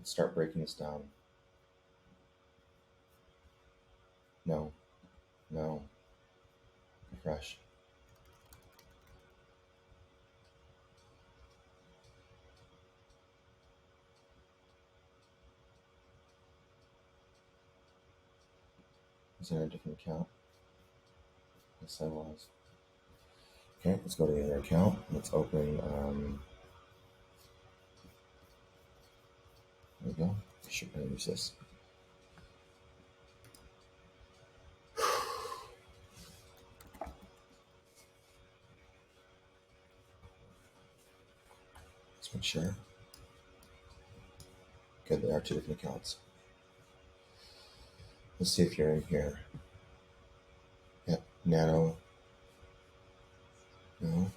Let's start breaking this down. No, no, refresh. Is there a different account? Yes, I was. Okay, let's go to the other account. Let's open, there we go. I should probably use this. Let's make sure. Okay, there are two different accounts. Let's see if you're in here. Yep, nano. No.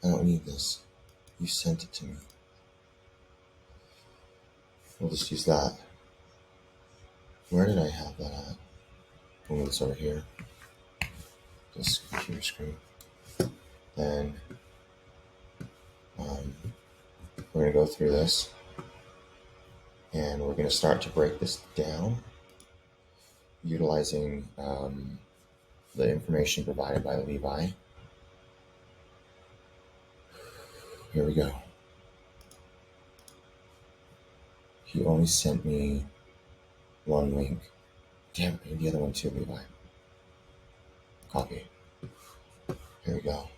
I don't need this. You sent it to me. We'll just use that. Where did I have that at? Oh, it's over here. This computer screen. Then we're going to go through this. And we're going to start to break this down utilizing the information provided by Levi. Here we go. He only sent me one link. Damn it, I need the other one too, Levi. Copy. Here we go.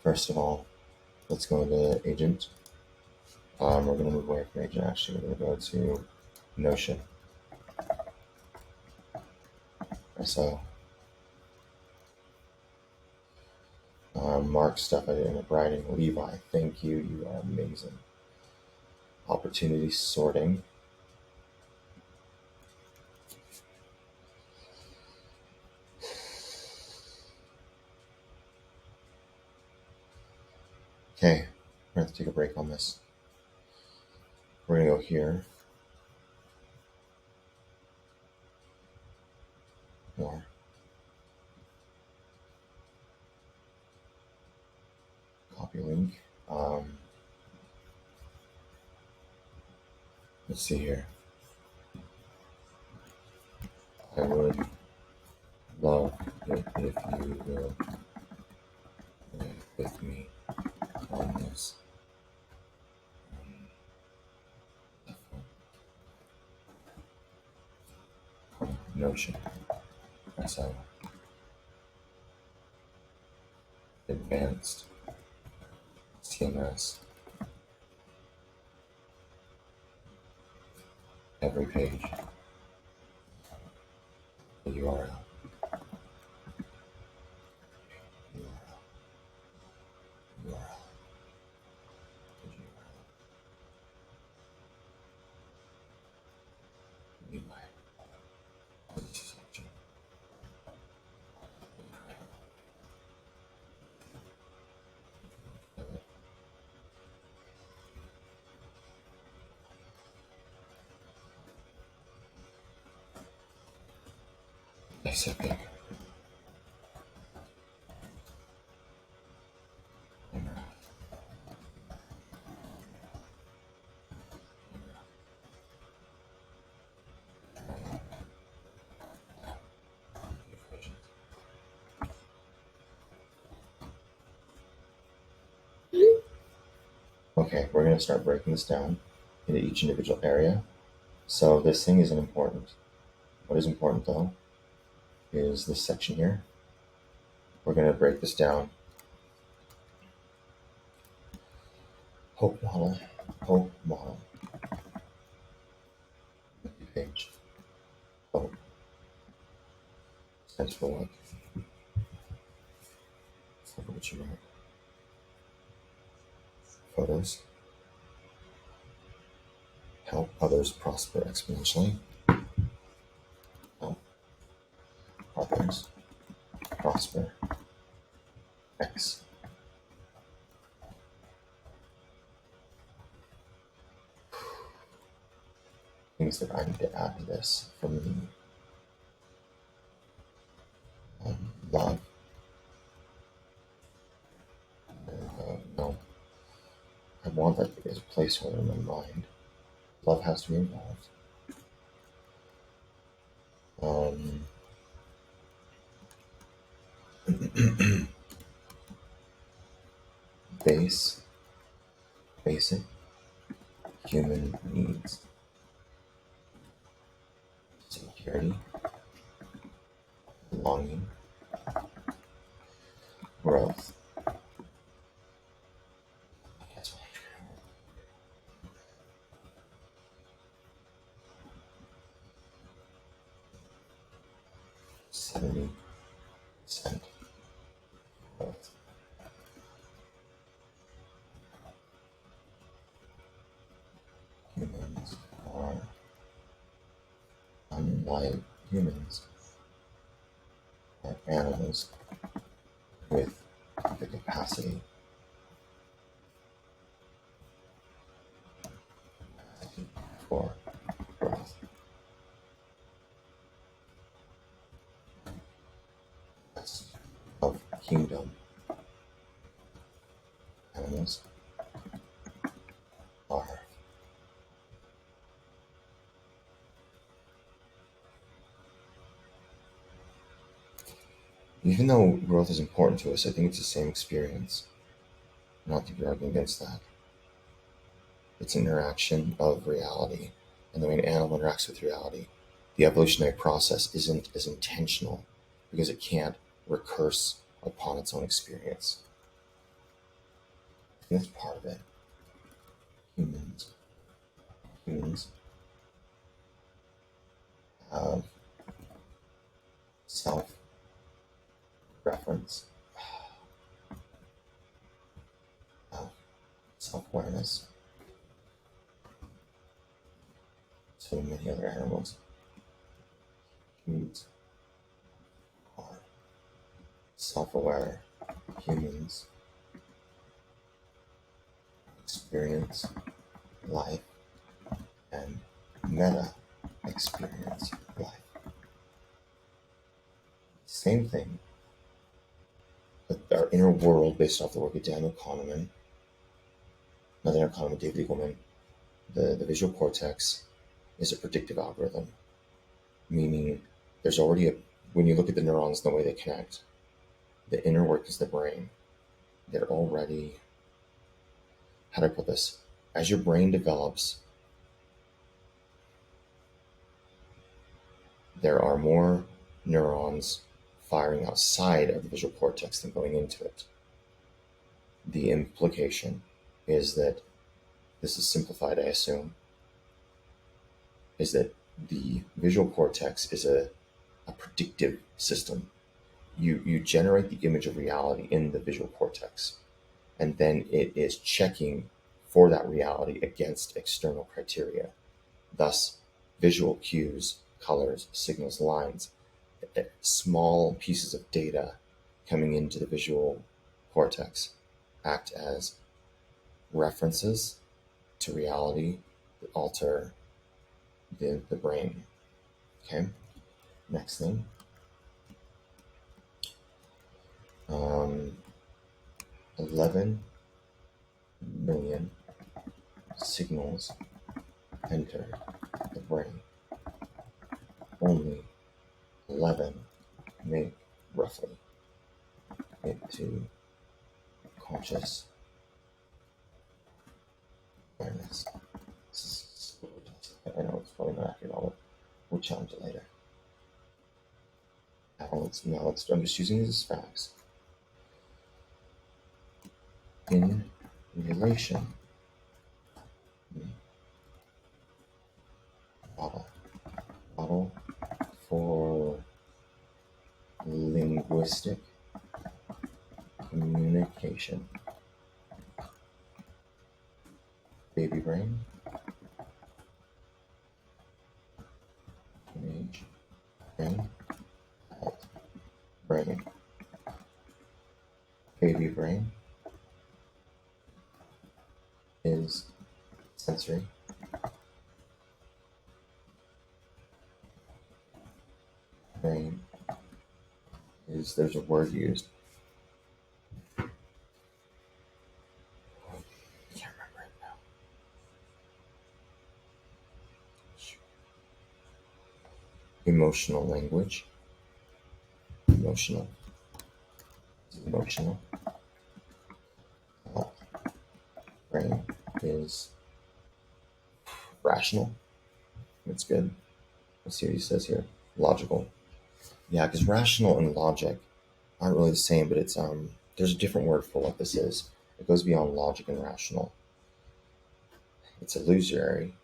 First of all, let's go to Agent. We're going to move away from Agent, actually. We're going to go to Notion. So, mark stuff I did end up writing. Levi, thank you. You are amazing. Opportunity sorting. Okay, we're going to have to take a break on this. We're going to go here. More. Copy link. Let's see here. I would love it if you will play with me on this. Notion. So advanced CMS. Every page. The URL. Accepting. Okay, we're going to start breaking this down into each individual area. So this thing isn't important. What is important though is this section here. We're going to break this down. Hope model. Page. Hope. Stands for what? Let's look at what you wrote. Photos. Help others prosper exponentially. Help others prosper X. Things that I need to add to this for me. Love. want that to be as a placeholder in my mind. Love has to be involved. Basic human needs: security, belonging, growth. That's 70% growth. Humans are, unlike humans, are animals with the capacity for growth. That's of kingdom. Animals are. Even though growth is important to us, I think it's the same experience. Not to be arguing against that. It's an interaction of reality, and the way an animal interacts with reality. The evolutionary process isn't as intentional because it can't recurse upon its own experience. I think that's part of it. Humans have self-reference, self-awareness. So many other animals. Humans are self-aware. Humans experience life and meta experience life. Same thing. But our inner world, based off the work of Daniel Kahneman, not Daniel Kahneman, David Eagleman, the visual cortex is a predictive algorithm, meaning there's already when you look at the neurons and the way they connect, the inner workings of the brain, they're already, how do I put this? As your brain develops, there are more neurons firing outside of the visual cortex than going into it. The implication is that, this is simplified, I assume, is that the visual cortex is a predictive system. You generate the image of reality in the visual cortex, and then it is checking for that reality against external criteria. Thus, visual cues, colors, signals, lines, small pieces of data coming into the visual cortex act as references to reality that alter the brain. Okay, next thing. 11 million signals enter the brain. Only 11 make, roughly, into conscious awareness. I know it's probably not accurate, but we'll challenge it later. I'm just using these as facts. In relation, model for linguistic communication. Baby brain, teenage brain, adult brain. Baby brain is sensory. Brain is, there's a word used. I can't remember it. Emotional language. Emotional. Emotional. Brain is rational. That's good. Let's see what he says here. Logical. Yeah, because rational and logic aren't really the same, but it's there's a different word for what this is. It goes beyond logic and rational. It's illusory.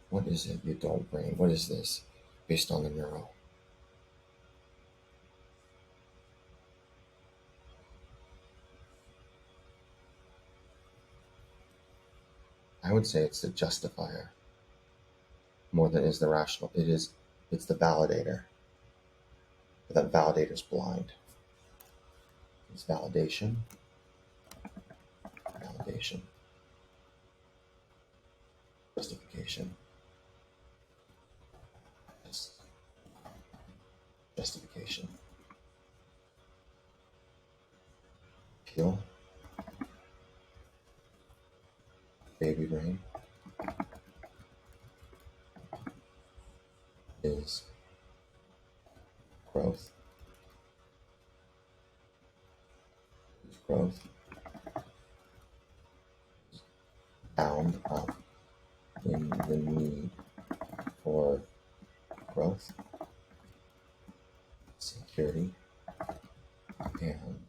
What is it? The adult brain. What is this? Based on the neuro. I would say it's the justifier more than it is the rational. It's the validator. But that validator's blind. It's validation. Validation. Justification. Justification. Peel. Baby brain is growth. Growth. Bound up in the need for growth, security, and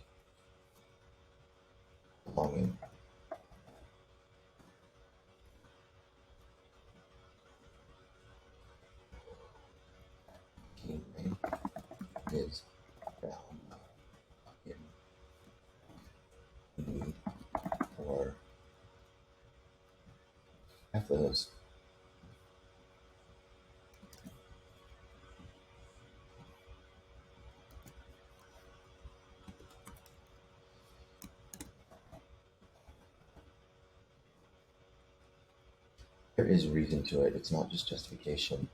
belonging. Teen brain is bound up in the need for half of those. There is reason to it. It's not just justification,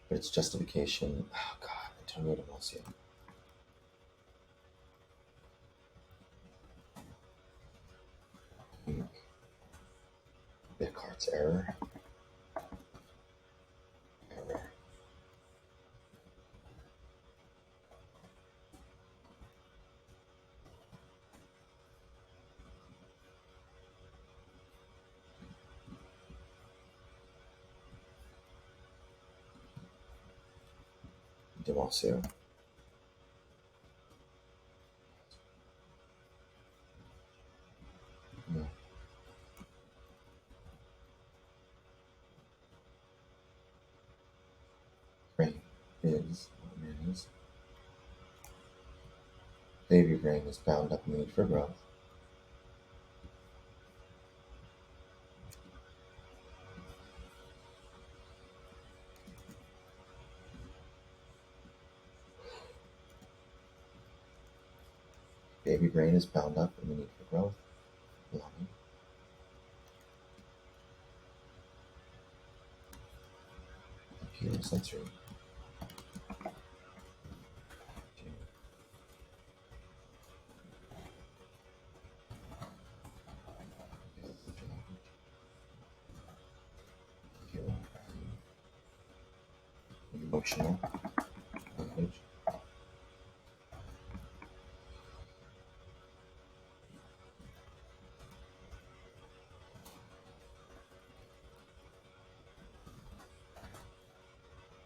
but it's justification. Oh God, Antonio Damasio. Descartes' error. Error. Damasio. No. Brain is what it is. Baby brain is bound up in the need for growth. Baby brain is bound up in the need for growth, belonging. Pure sensory. Pure emotional language.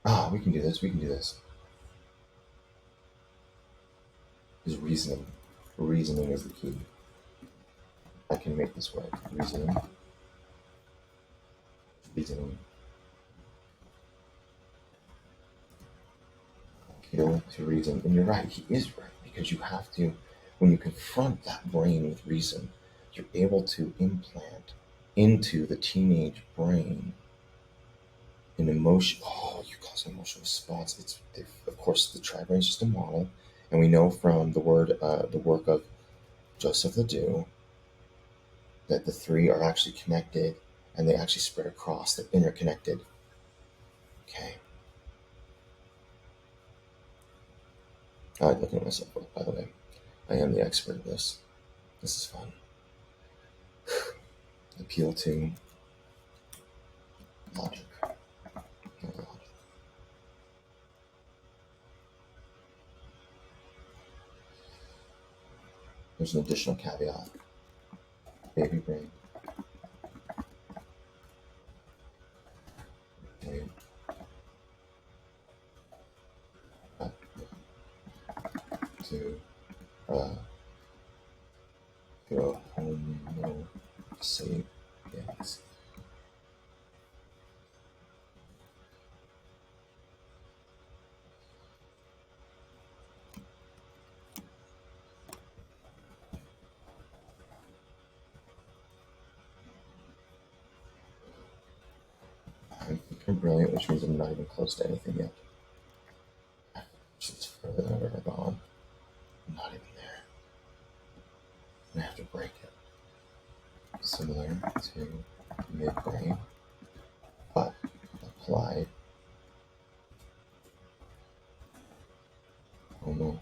Ah, we can do this. We can do this. Is reasoning. Reasoning is the key. I can make this work. Reasoning. Reasoning. Appeal to reason. And you're right. He is right. Because you have to, when you confront that brain with reason, you're able to implant into the teenage brain an emotion. Oh, you call it emotional response. It's, of course, the tri-brain is just a model. And we know from the work of Joseph Ledoux, that the three are actually connected and they actually spread across. They're interconnected. Okay. I like looking at myself, by the way. I am the expert at this. This is fun. Appeal to logic. Logic. There's an additional caveat. Baby brain. Okay. To go home, no, save, yes. I'm brilliant, which means I'm not even close to anything yet. Which is further than I've ever gone. I'm not even there. And I have to break it. Similar to midbrain, but applied. Oh no.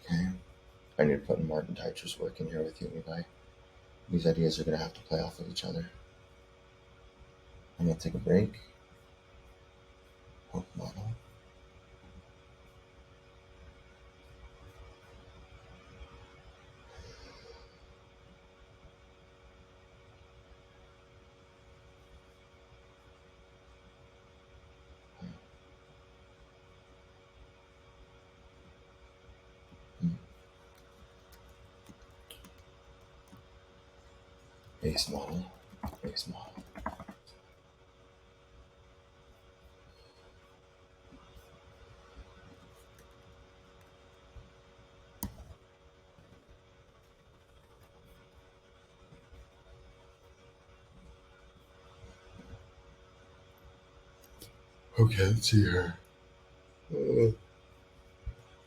Okay. I need to put Martin Teicher's work in here with you, Levi. These ideas are going to have to play off of each other. I'm going to take a break. Hook model. Base model. Base model. Okay, let's see here.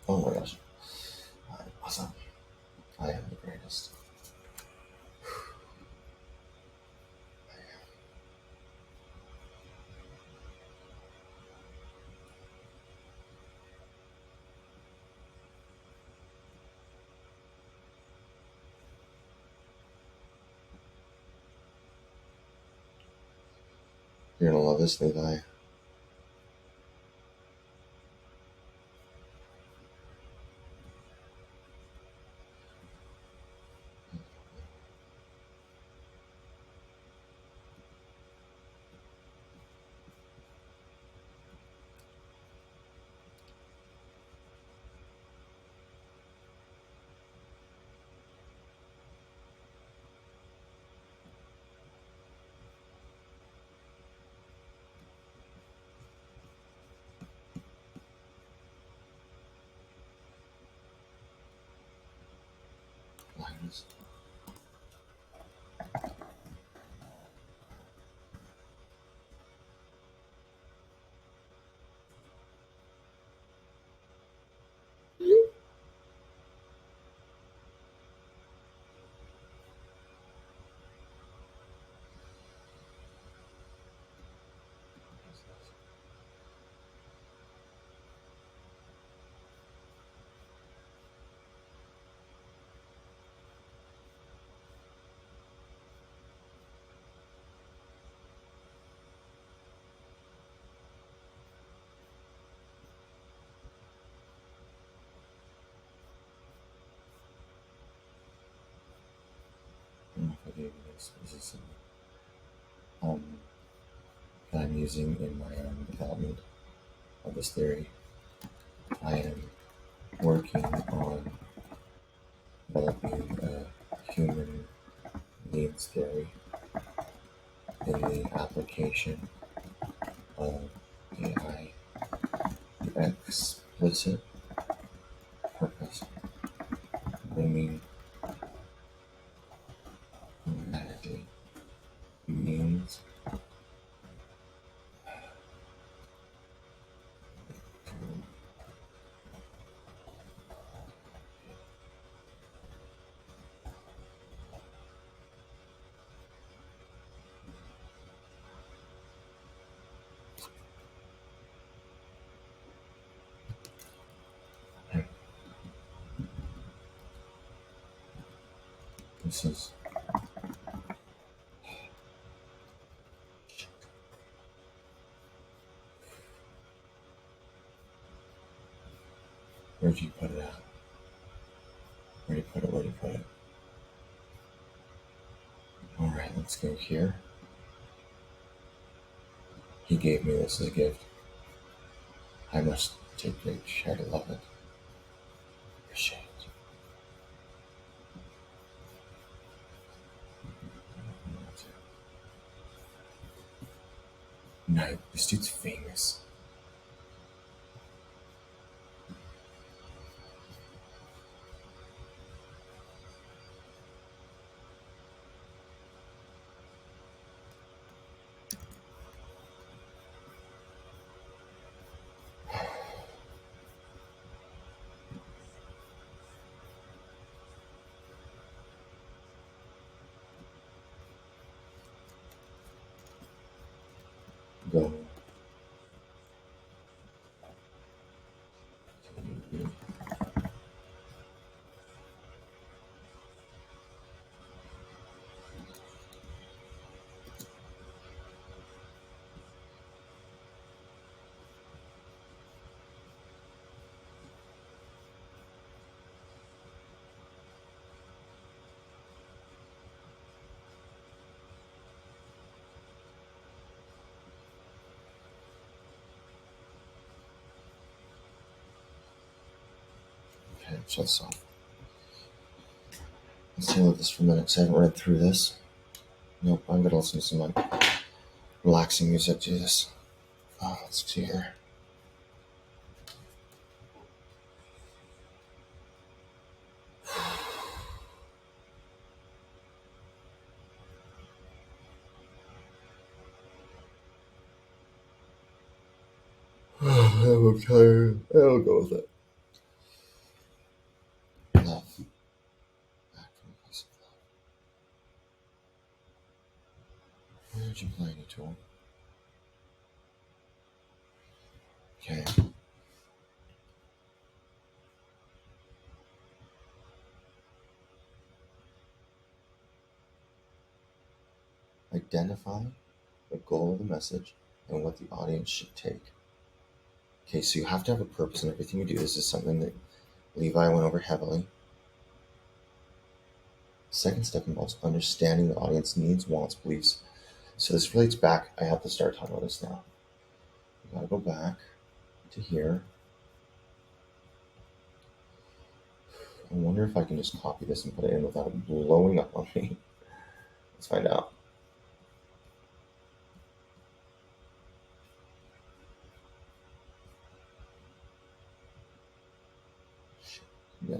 Oh my gosh. Awesome. I am the greatest. You're going to love this, Levi. Linus. I don't know if I gave you this. This is some I'm using in my own development of this theory. I am working on developing a human needs theory in the application of AI. The explicit purpose bringing humanity means this is where'd you put it at? Where'd you put it? Where'd you put it? Alright, let's go here. He gave me this as a gift. I must take great care to love it. Appreciate it. No, this dude's famous. Go. Okay, shut this off. Let's deal with this for a minute because I haven't read through this. Nope, I'm gonna listen to some like relaxing music to this. Oh, let's see here. I'm tired. I'll go with it. Love. Act from a place of love. Where did you play any tool? Okay. Identify the goal of the message and what the audience should take. Okay, so you have to have a purpose in everything you do. This is something that Levi went over heavily. Second step involves understanding the audience needs, wants, beliefs. So this relates back. I have to start talking about this now. I gotta go back to here. I wonder if I can just copy this and put it in without it blowing up on me. Let's find out. Yeah.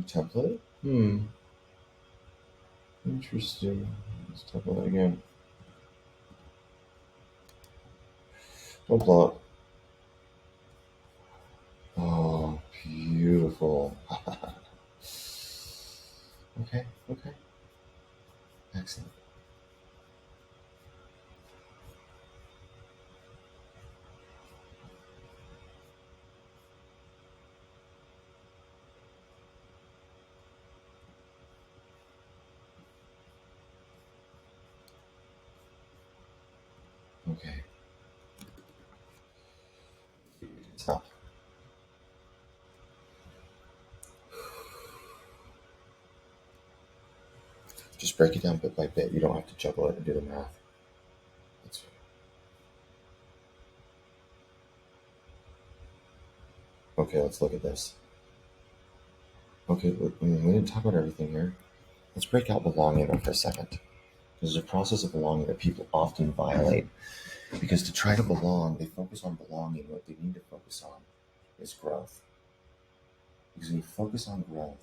Template? Interesting. Let's talk about that again. Don't blow up. Oh, beautiful. Okay. Excellent. Okay. Stop. Just break it down bit by bit. You don't have to juggle it and do the math. That's... Okay, let's look at this. Okay, we didn't talk about everything here. Let's break out belonging for a second. There's a process of belonging that people often violate. Because to try to belong, they focus on belonging. What they need to focus on is growth. Because when you focus on growth,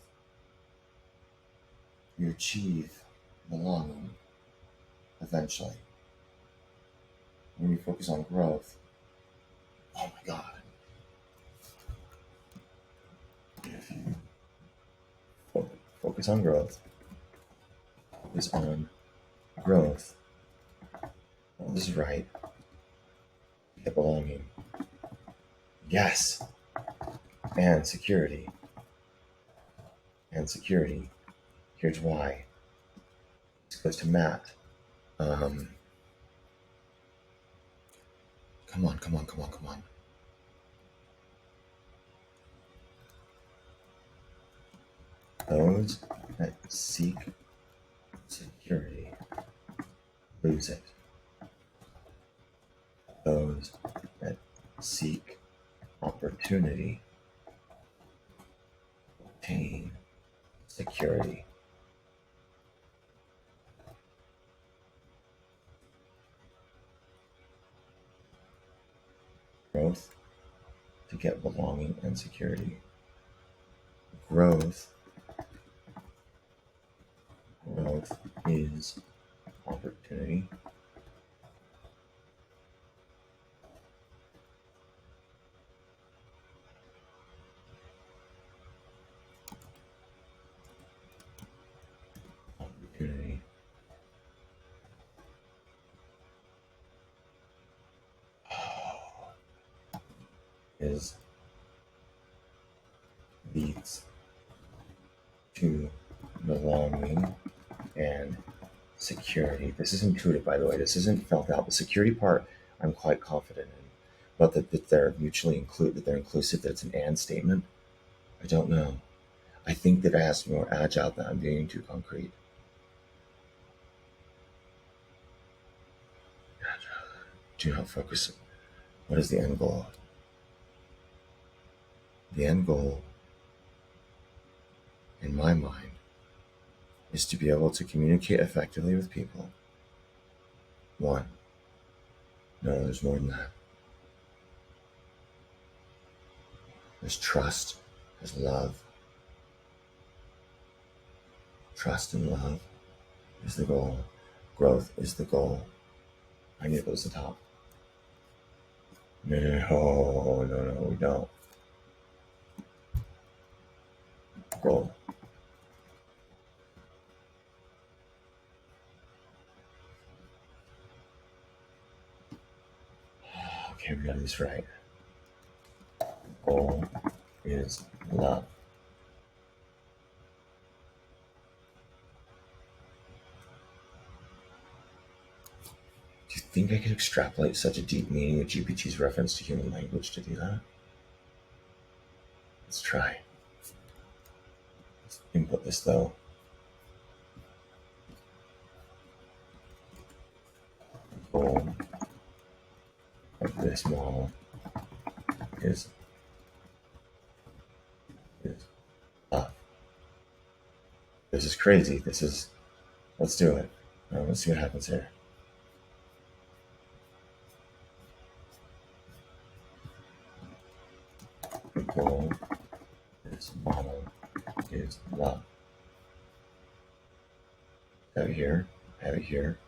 you achieve belonging eventually. When you focus on growth, oh my God. If you focus on growth, focus on growth. Oh, this is right. The belonging. Yes. And security. And security. Here's why. This goes to Matt. Come on. Those that seek security lose it. Those that seek opportunity obtain security. Growth to get belonging and security. Growth is opportunity. Opportunity is leads to belonging and security. This is intuitive, by the way. This isn't felt out. The security part, I'm quite confident in. But that they're mutually that they're inclusive, that it's an and statement, I don't know. I think that it has to be more agile than I'm being too concrete. Do not focus. What is the end goal? The end goal, in my mind, is to be able to communicate effectively with people. One. No, there's more than that. There's trust, there's love. Trust and love is the goal. Growth is the goal. I need to go to the top. No, we don't. Goal. Okay, we got this right. Goal is love. Do you think I could extrapolate such a deep meaning of GPT's reference to human language to do that? Let's try. Let's input this though. Goal of this model is love. This is crazy. Let's do it. Let's see what happens here. The goal of this model is love. Have it here.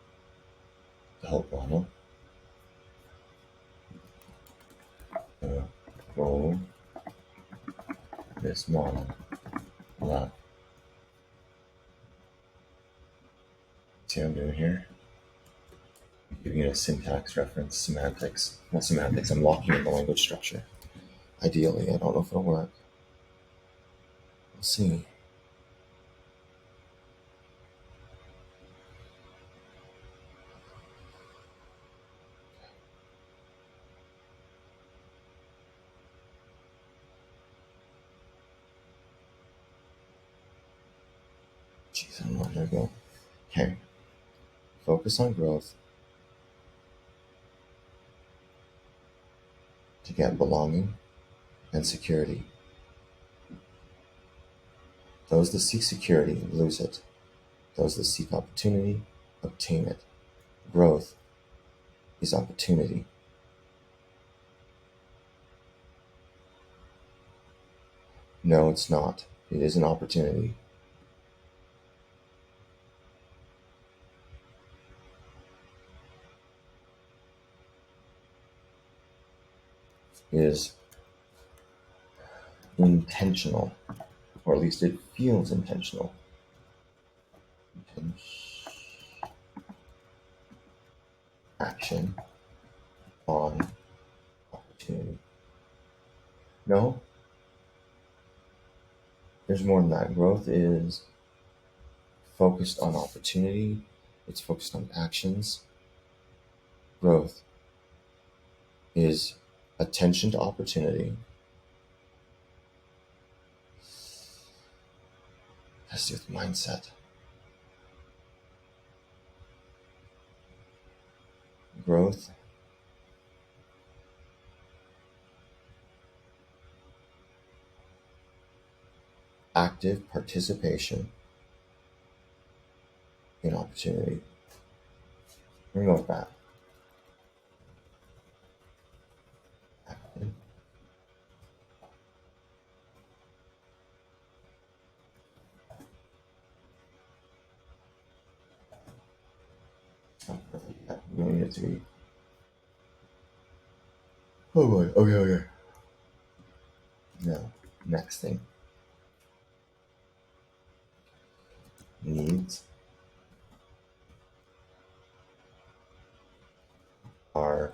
The whole model. The goal of this model, love. See what I'm doing here? I'm giving it a syntax reference, semantics. Well, semantics, I'm locking in the language structure. Ideally, I don't know if it'll work. We'll see. There we go. Okay. Focus on growth to get belonging and security. Those that seek security lose it. Those that seek opportunity obtain it. Growth is opportunity. No, it's not. It is an opportunity. It is intentional, or at least it feels intentional. Action on opportunity. No, there's more than that. Growth is focused on opportunity, it's focused on actions. Growth is attention to opportunity. Has to do with mindset. Growth active participation in opportunity. We're going to go with that. Active. Not perfect yet. We need it to be. Oh boy. Okay. Now, next thing. Needs are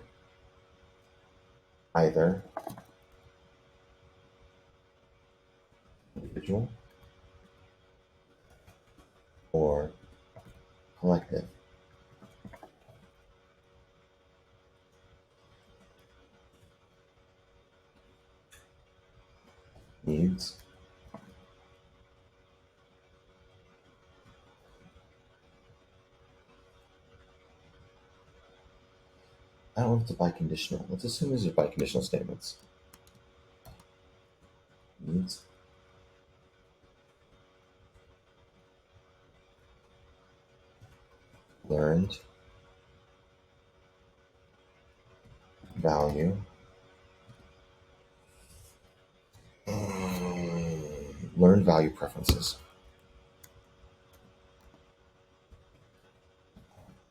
either individual or collective. Needs I don't know if it's a biconditional. Let's assume these are biconditional statements. Needs learned value learned value preferences.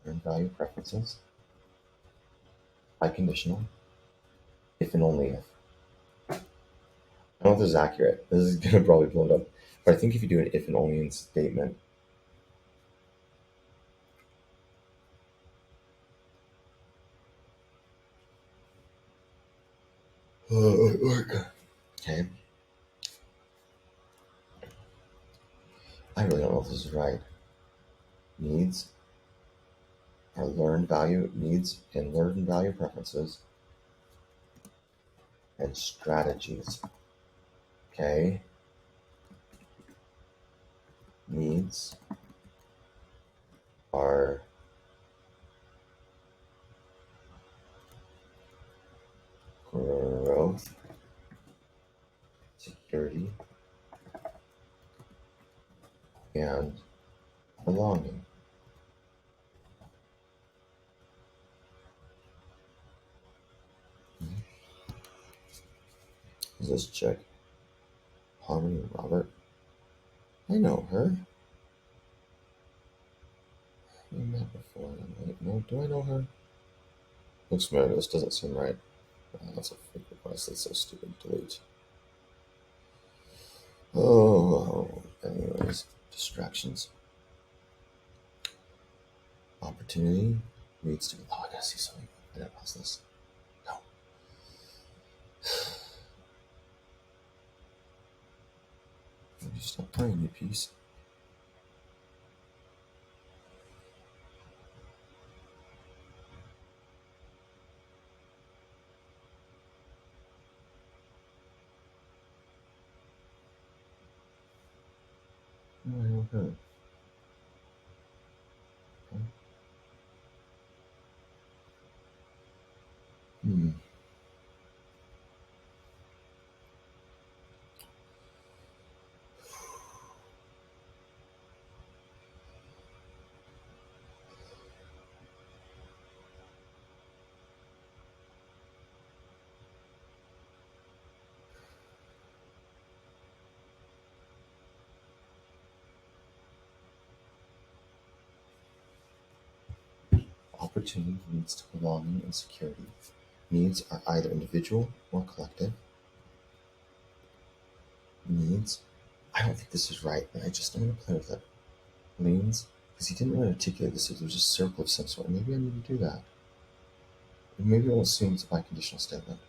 Learned value preferences. Biconditional. If and only if. I don't know if this is accurate. This is going to probably blow it up. But I think if you do an if and only statement, okay. I really don't know if this is right. Needs are learned value needs and learned value preferences and strategies. Okay. Needs are growth, security, and belonging. Who's this chick? Harmony Robert? I know her. We met before. Wait, no, do I know her? Looks familiar. This doesn't seem right. That's a fake request. That's so stupid. Delete. Oh, anyways, distractions. Opportunity leads to. Oh, I gotta see something. I gotta pause this. No. Would you stop playing, you piece? No, I know her. opportunity leads to belonging and security. Needs are either individual or collective. Needs, I don't think this is right, but I'm going to play with it. Means, because he didn't really articulate this, it was a circle of some sort. Maybe I need to do that. Maybe I'll assume it's a biconditional statement.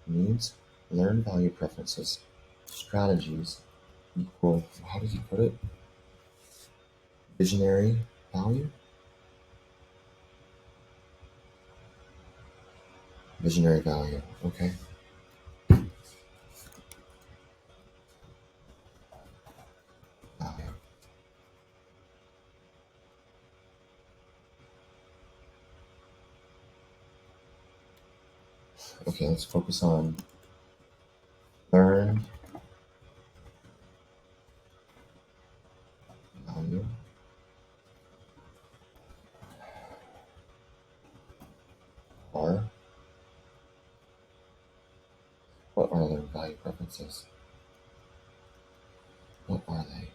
Needs, learn value preferences, strategies equal, how did he put it? Visionary value? Visionary value, okay. Value. Okay, let's focus on learn value. Are what are their value preferences? What are they?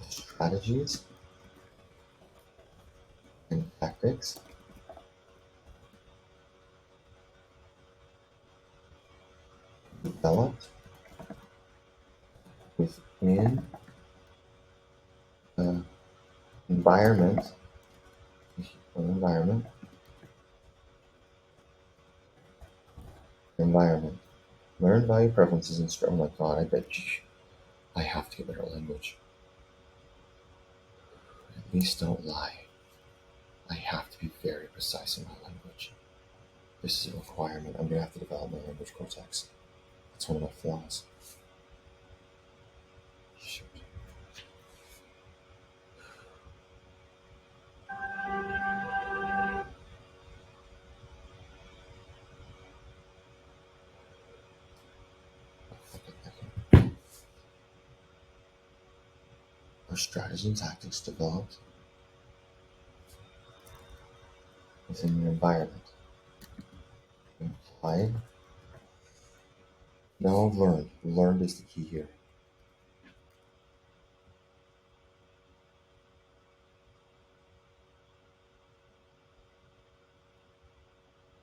Strategies and tactics developed within the environment. Environment. Learn value preferences and oh my god, I bet I have to get better at language. At least don't lie. I have to be very precise in my language. This is a requirement. I'm gonna have to develop my language cortex. That's one of my flaws. Shoot. Are strategies and tactics developed within your environment? Implied? No, learned. Learned is the key here.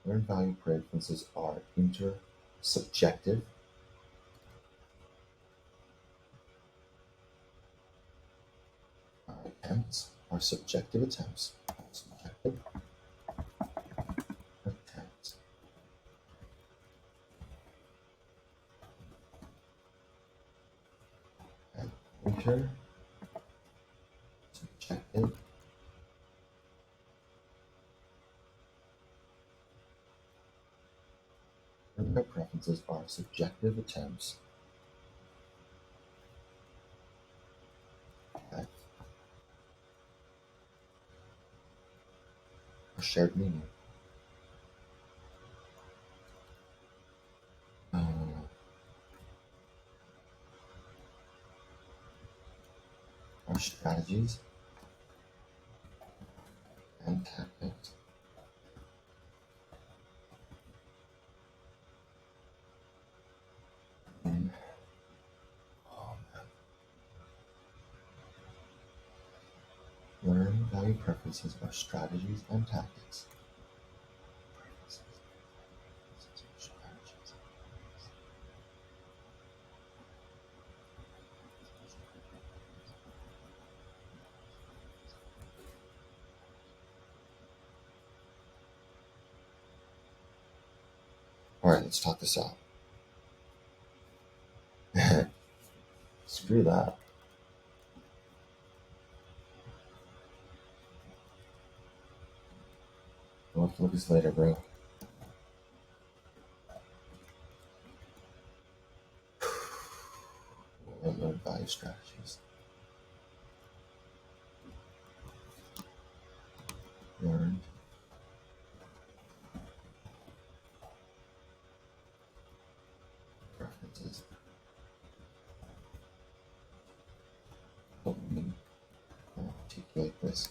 Learned value preferences are inter-subjective. Our attempts are subjective attempts. Subjective attempts. And inter-subjective learned preferences are subjective attempts at a shared meaning. Our strategies and tactics in learn value preferences are strategies and tactics. Alright, let's talk this out. Screw that. We'll have to look at this later, bro. Learn value strategies. Learned preferences. Help me articulate this.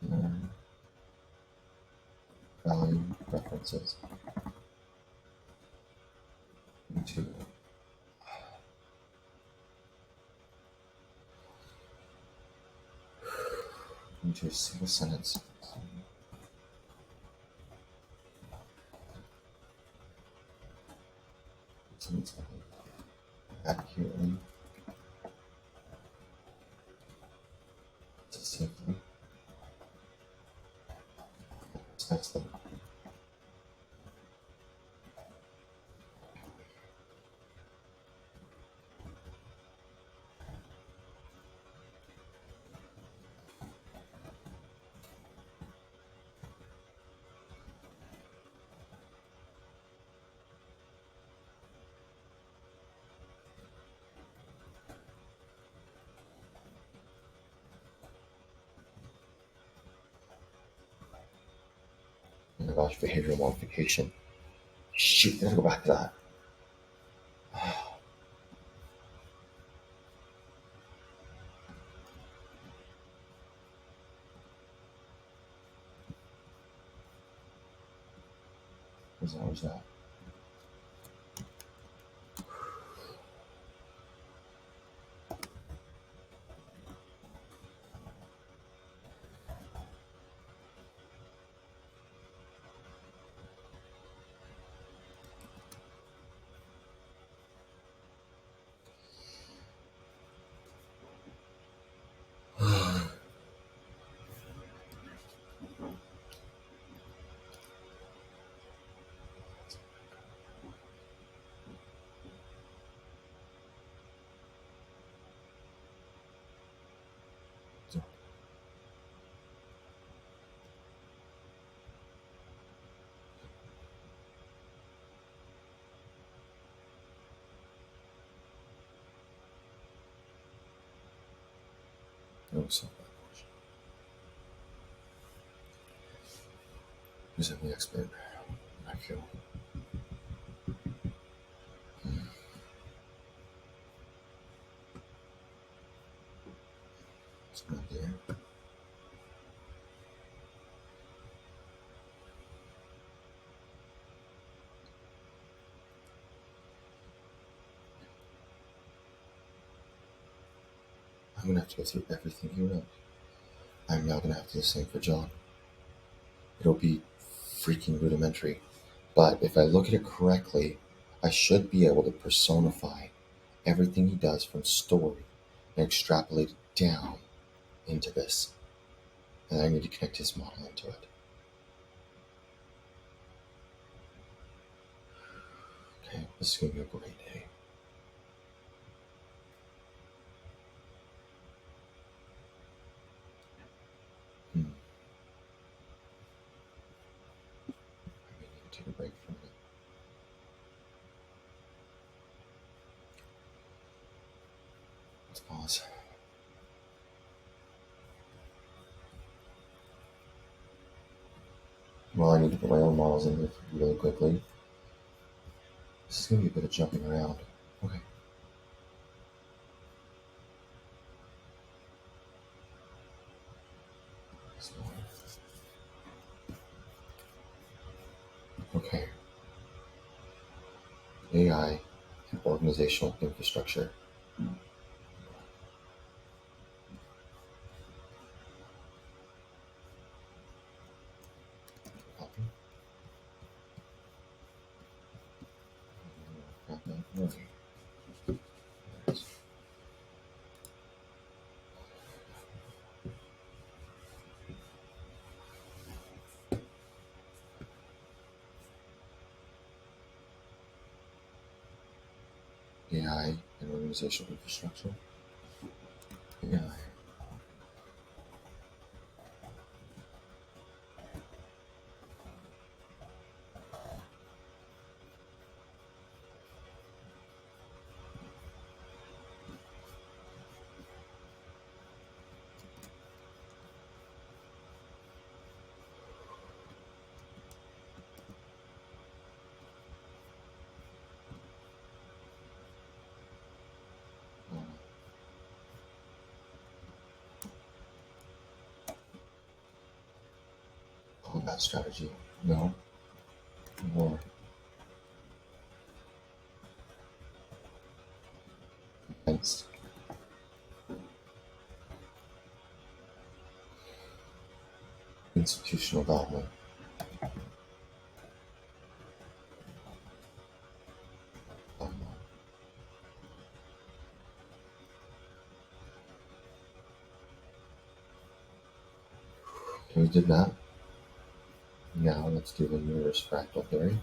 Learn value preferences into into a single sentence. Sentence accurately, succinctly, respects them. Oh my gosh, behavioral modification. Shoot, I gotta go back to that. Where's that? Oh, so who's the expert? I feel. It's not there. I'm gonna have to go through everything he wrote. I'm now gonna have to do the same for John. It'll be freaking rudimentary. But if I look at it correctly, I should be able to personify everything he does from story and extrapolate it down into this. And I need to connect his model into it. Okay, this is going to be a great day. I may need to take a break from it. Let's pause. Well, I need to put my own models in here really quickly. This is going to be a bit of jumping around. Okay. Okay. AI and organizational infrastructure. Copy. Got that. Okay. AI and organizational infrastructure. AI. Combat strategy. No. War. Defense. institutional dogma. Okay, we did that. Now let's do the universe fractal theory.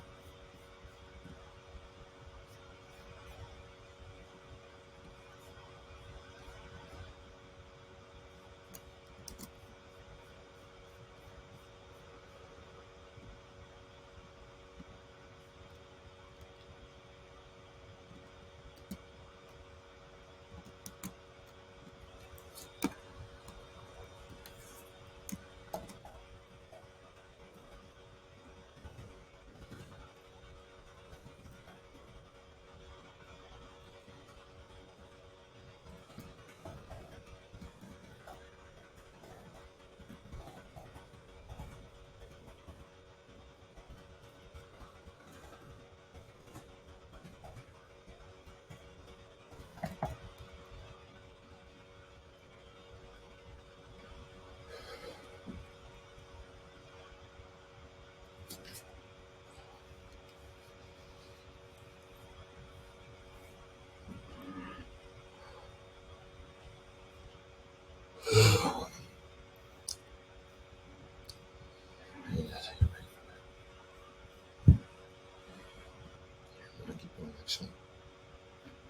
I'm gonna keep going actually.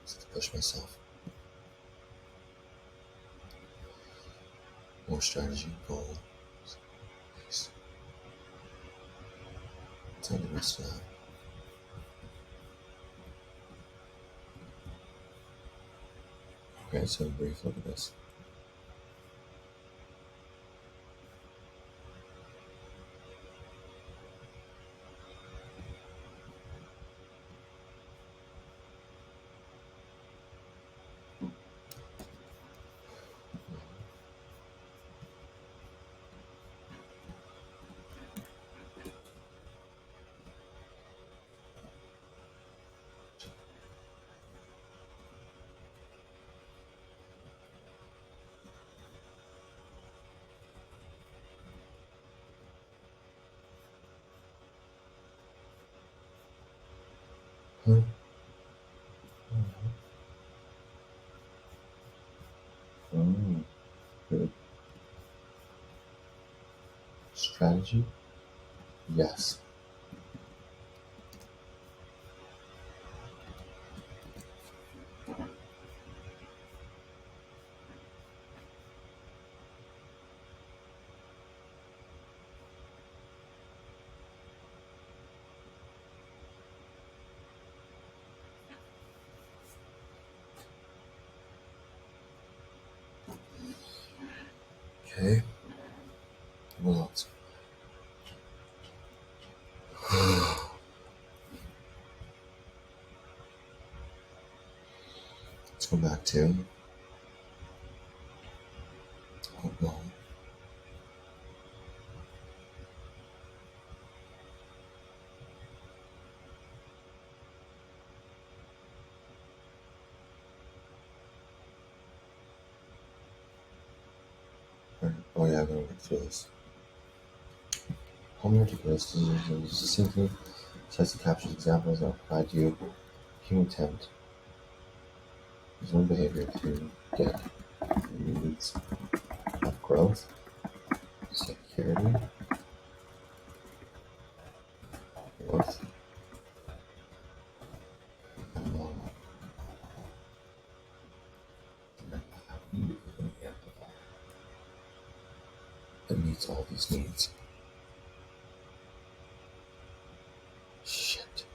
Just to push myself. More strategy, goal. Nice. Tell the rest of that. Okay, so brief look at this. Good. Strategy? Yes. Okay. What else? Let's go back to well, oh yeah, I'm gonna work through this. Homeotics is succinctly says to capture examples that provide you human attempt is one behavior to get needs of growth, security, growth, and that meets all these needs. Shit.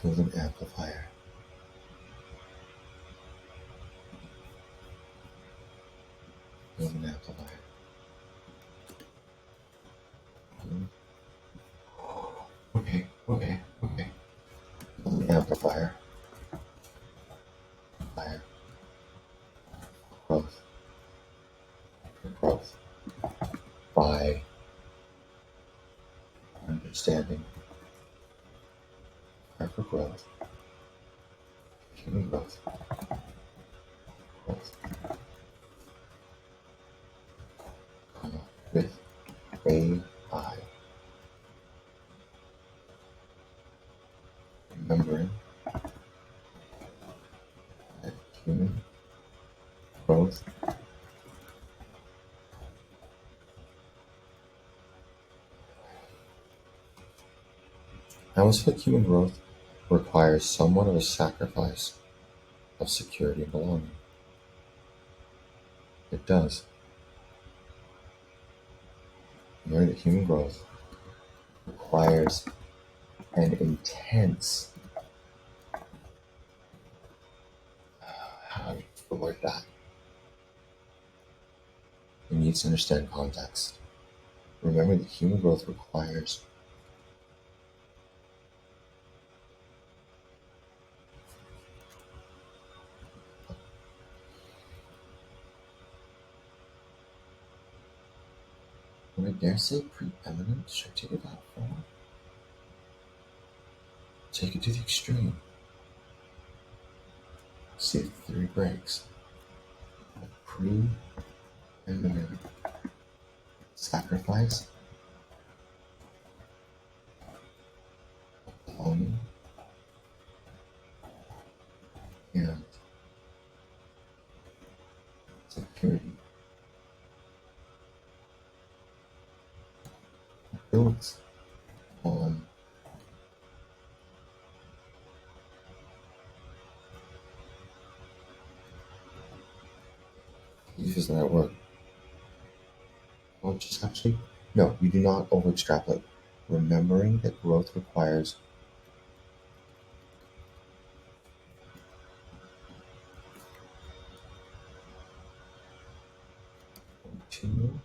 Build an amplifier. Build an amplifier. Okay. Build an amplifier. Fire. Growth. Growth. By understanding. Fire for growth. Human growth. Growth. AI. Remembering that human growth I always feel like human growth requires somewhat of a sacrifice of security and belonging. It does. Learning that human growth requires an intense, how do you word that? It needs to understand context. Remember that human growth requires would I dare say preeminent? Should I take it that far? Take it to the extreme. See if the theory breaks. Preeminent sacrifice, belonging, and security builds on uses that word. Well, just actually, no, you do not over extrapolate. Remembering that growth requires continual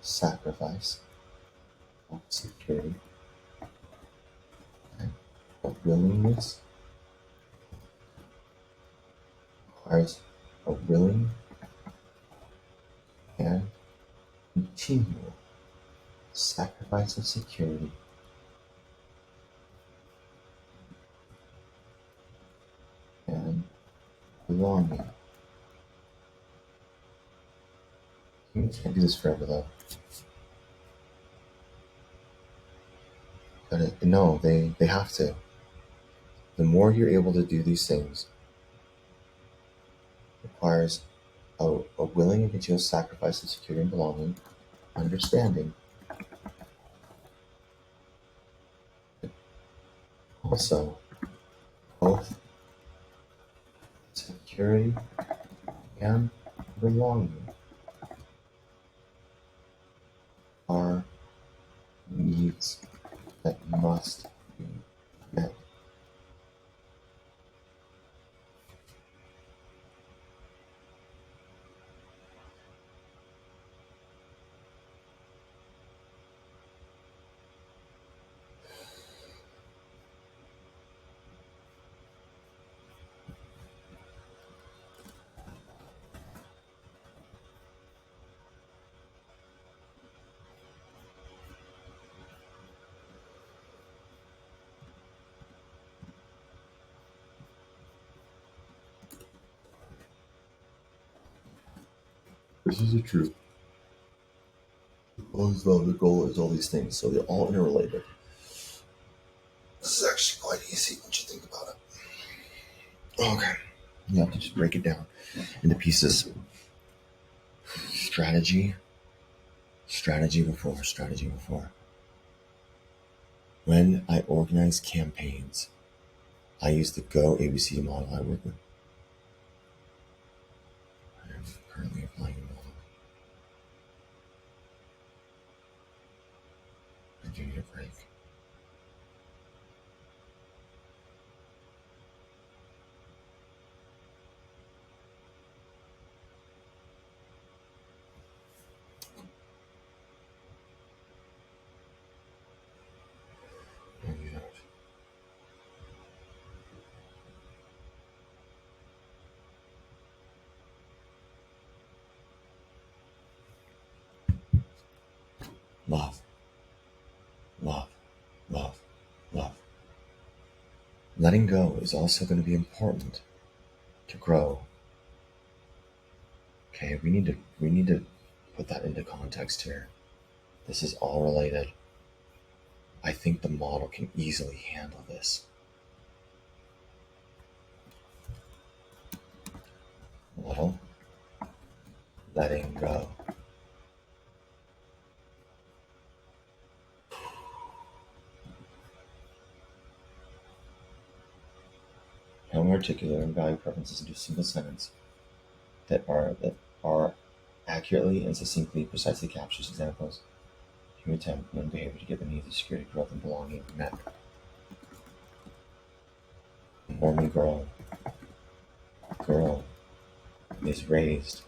sacrifice of security, okay? A willingness requires a willing and continual sacrifice of security and belonging. Humans can't do this forever though. But no, they have to. The more you're able to do these things requires a willing and continuous sacrifice of security and belonging, understanding. Also, both security and belonging are needs that must be met. This is the truth. Always though the goal is all these things, so they're all interrelated. This is actually quite easy once you think about it. Okay. You have to just break it down into pieces. Strategy before. When I organize campaigns, I use the Go ABC model I work with. I am currently applying the model. I do need a break. Maybe not. Love, love, love, love. Letting go is also going to be important to grow. Okay, we need to put that into context here. This is all related. I think the model can easily handle this. Model, letting go. Having articulate and value preferences into a single sentence that are accurately and succinctly, precisely captures examples, human temperament and behavior to get the needs of security, growth, and belonging met. The Mormon girl is raised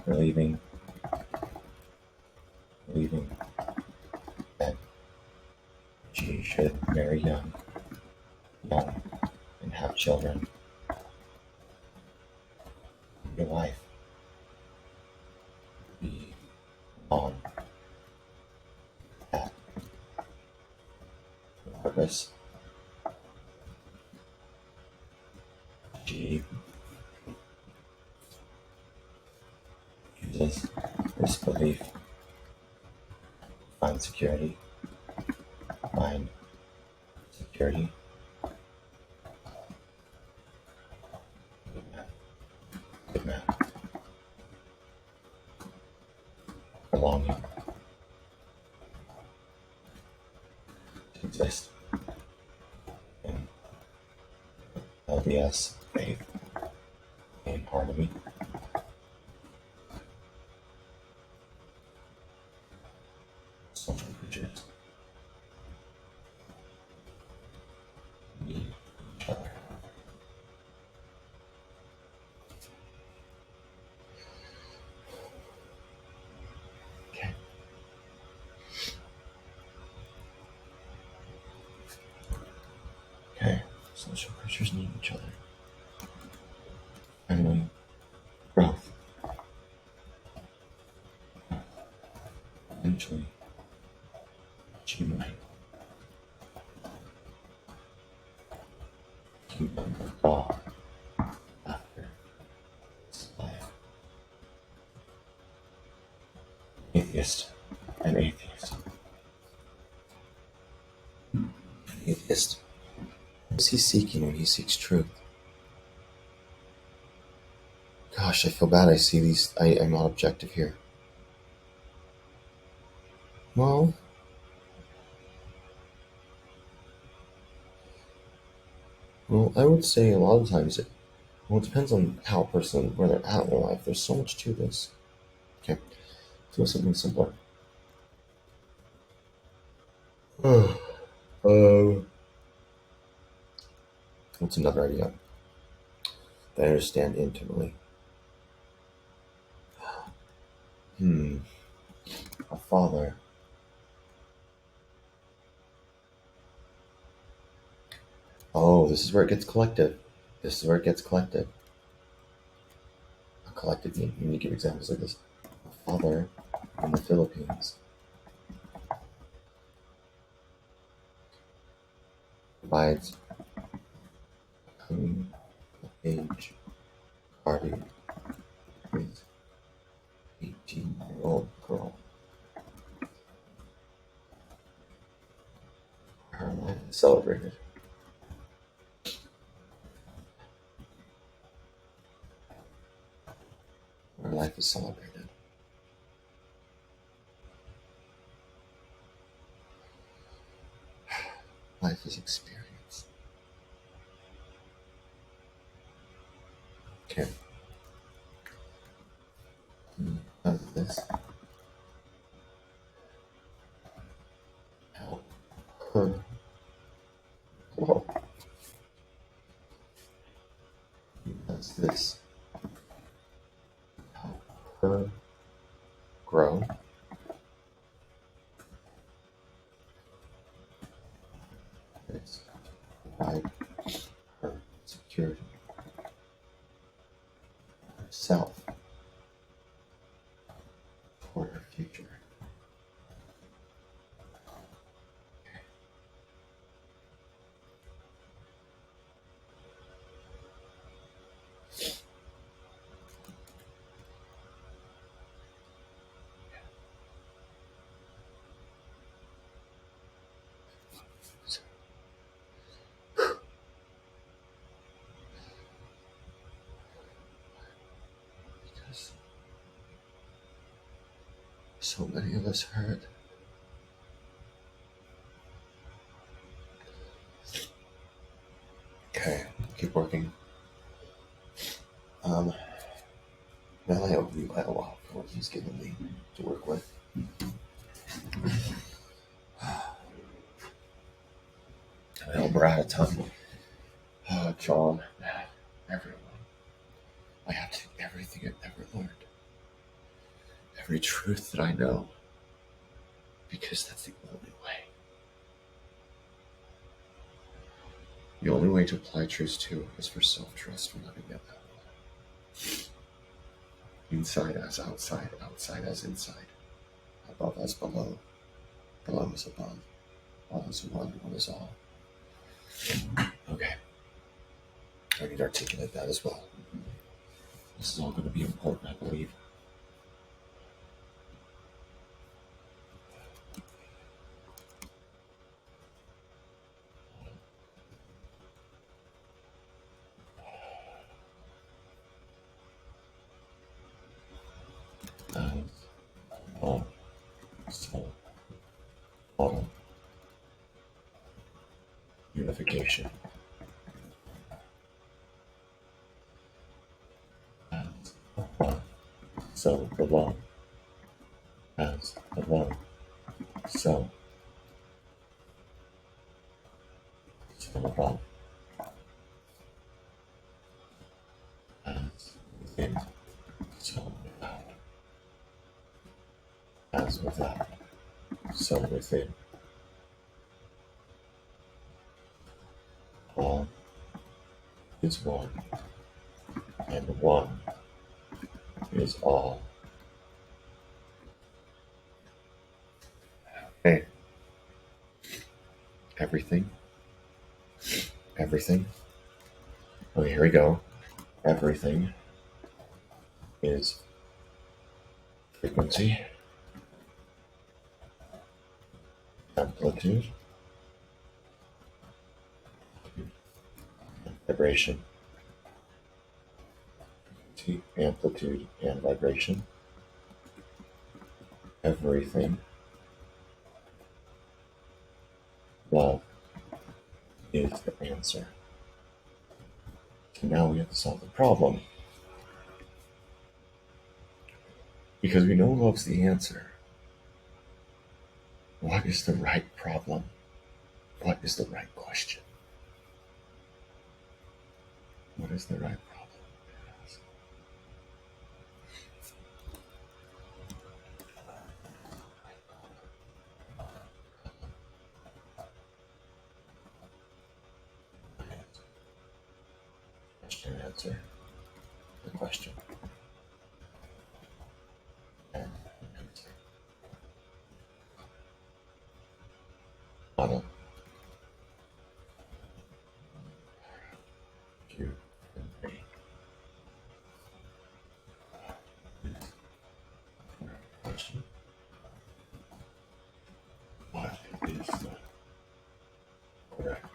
believing that she should marry young, and have children. Your life be on that purpose. She uses this belief to find security, good man, belonging, to exist in LDS faith in harmony. Social creatures need each other. Okay. Okay. Social creatures need each other. Finally, growth. Eventually, she might keep on the ball after this life. Atheist and atheist. Atheist. What is he seeking when he seeks truth? Gosh, I feel bad. I see these. I'm not objective here. Well, I would say a lot of times it depends on how a person, where they're at in life. There's so much to this. Okay, let's go with something simpler. What's another idea that I understand intimately? A father. Oh, this is where it gets collective. A collective meaning. You need to give examples like this. A father in the Philippines provides a coming of age party with 18-year-old girl. Her life is celebrated. Her life is celebrated. Life is experience. Okay. Does this help her grow? Does this help her grow? This provide her security, herself, for her future. so many of us hurt. Okay, keep working. Now I have quite a lot of what he's given me to work with. I know we're out of time. John, Matt, everyone. I have to do everything I've ever learned. Every truth that I know. Because that's the only way. The only way to apply truth to is for self-trust from living it that way. Inside as outside, outside as inside. Above as below. Below as above. All is one is all. Okay. I need to articulate that as well. This is all going to be important, I believe. Unification. So the love as the love. So above as within. So without. As without. So within. All is one, and one is all. Okay. Everything. Okay, here we go. Everything is frequency, amplitude, vibration. Amplitude and vibration. Everything. Love is the answer. So now we have to solve the problem. Because we know love's the answer. What is the right problem? What is the right question? What is the right problem? Question and answer. The question. And answer. Model. Q and A. Question. What is the correct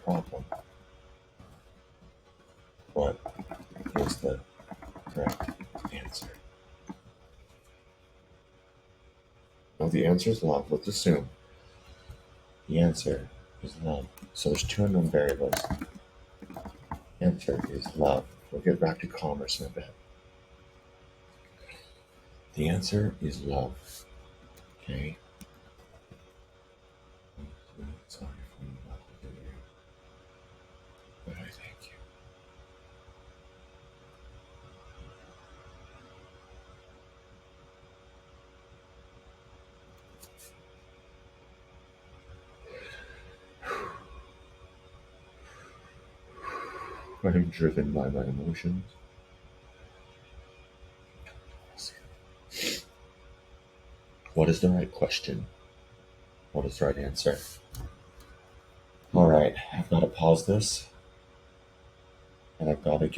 problem? What is the correct answer? Well, the answer is love. Let's assume the answer is love. So there's two unknown variables. The answer is love. We'll get back to commerce in a bit. The answer is love. Okay? Sorry for not to do you, but I thank you. I'm driven by my emotions. What is the right question? What is the right answer? All right, I've got to pause this, and I've got to get